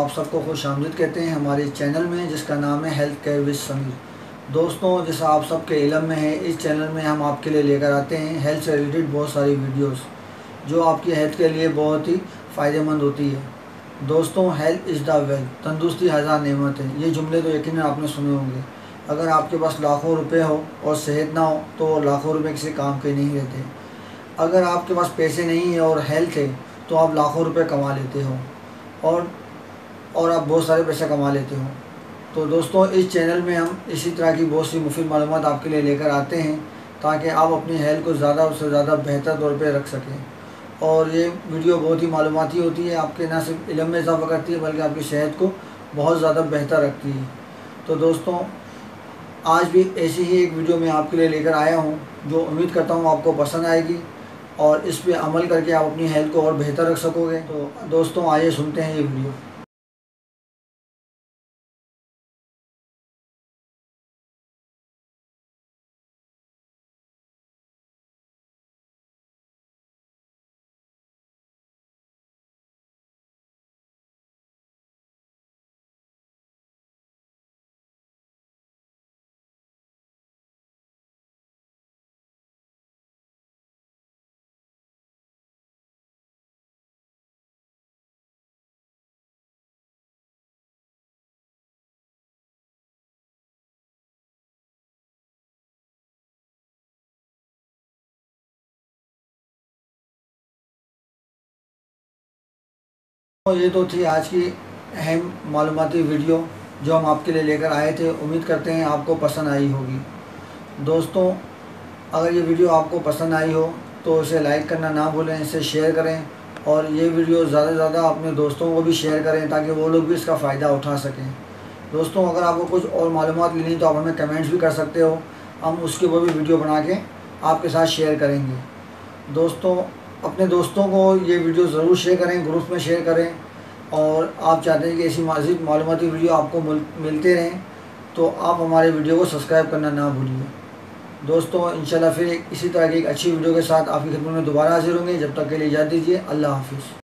आप सबको खुशामदीद कहते हैं हमारे चैनल में, जिसका नाम है हेल्थ केयर विद समीर। दोस्तों, जैसा आप सबके इल्म में है, इस चैनल में हम आपके लिए लेकर आते हैं हेल्थ से रिलेटेड बहुत सारी वीडियोस जो आपकी हेल्थ के लिए बहुत ही फ़ायदेमंद होती है। दोस्तों, हेल्थ इज़ द वेल्थ, तंदुरुस्ती हज़ार नेमत है। ये जुमले तो यकीनन आपने सुने होंगे। अगर आपके पास लाखों रुपए हो और सेहत ना हो तो लाखों रुपए किसी काम के नहीं रहते। अगर आपके पास पैसे नहीं है और हेल्थ है तो आप लाखों रुपए कमा लेते हो और आप बहुत सारे पैसे कमा लेते हो। तो दोस्तों, इस चैनल में हम इसी तरह की बहुत सी मुफीद मालूमात आपके लिए लेकर आते हैं ताकि आप अपनी हेल्थ को ज़्यादा से ज़्यादा बेहतर तौर पे रख सकें। और ये वीडियो बहुत ही मालूमाती होती है, आपके ना सिर्फ इल्म में इजाफ़ा करती है बल्कि आपकी सेहत को बहुत ज़्यादा बेहतर रखती है। तो दोस्तों, आज भी ऐसी ही एक वीडियो मैं आपके लिए लेकर आया हूँ जो उम्मीद करता हूँ आपको पसंद आएगी और इस पे अमल करके आप अपनी हेल्थ को और बेहतर रख सकोगे। तो दोस्तों, आइए सुनते हैं ये वीडियो। तो ये तो थी आज की अहम मालूमाती वीडियो जो हम आपके लिए लेकर आए थे। उम्मीद करते हैं आपको पसंद आई होगी। दोस्तों, अगर ये वीडियो आपको पसंद आई हो तो इसे लाइक करना ना भूलें, इसे शेयर करें और ये वीडियो ज़्यादा से ज़्यादा अपने दोस्तों को भी शेयर करें ताकि वो लोग भी इसका फ़ायदा उठा सकें। दोस्तों, अगर आपको कुछ और मालूमात लेनी तो आप हमें कमेंट्स भी कर सकते हो, हम उसके वो भी वीडियो बना के आपके साथ शेयर करेंगे। दोस्तों, अपने दोस्तों को ये वीडियो ज़रूर शेयर करें, ग्रुप में शेयर करें। और आप चाहते हैं कि ऐसी मज़ीद मालूमाती वीडियो आपको मिलते रहें तो आप हमारे वीडियो को सब्सक्राइब करना ना भूलिए। दोस्तों, इंशाल्लाह फिर इसी तरह की एक अच्छी वीडियो के साथ आपकी खिदमत में दोबारा हाजिर होंगे। जब तक के लिए इजाज़त दीजिए। अल्लाह हाफिज़।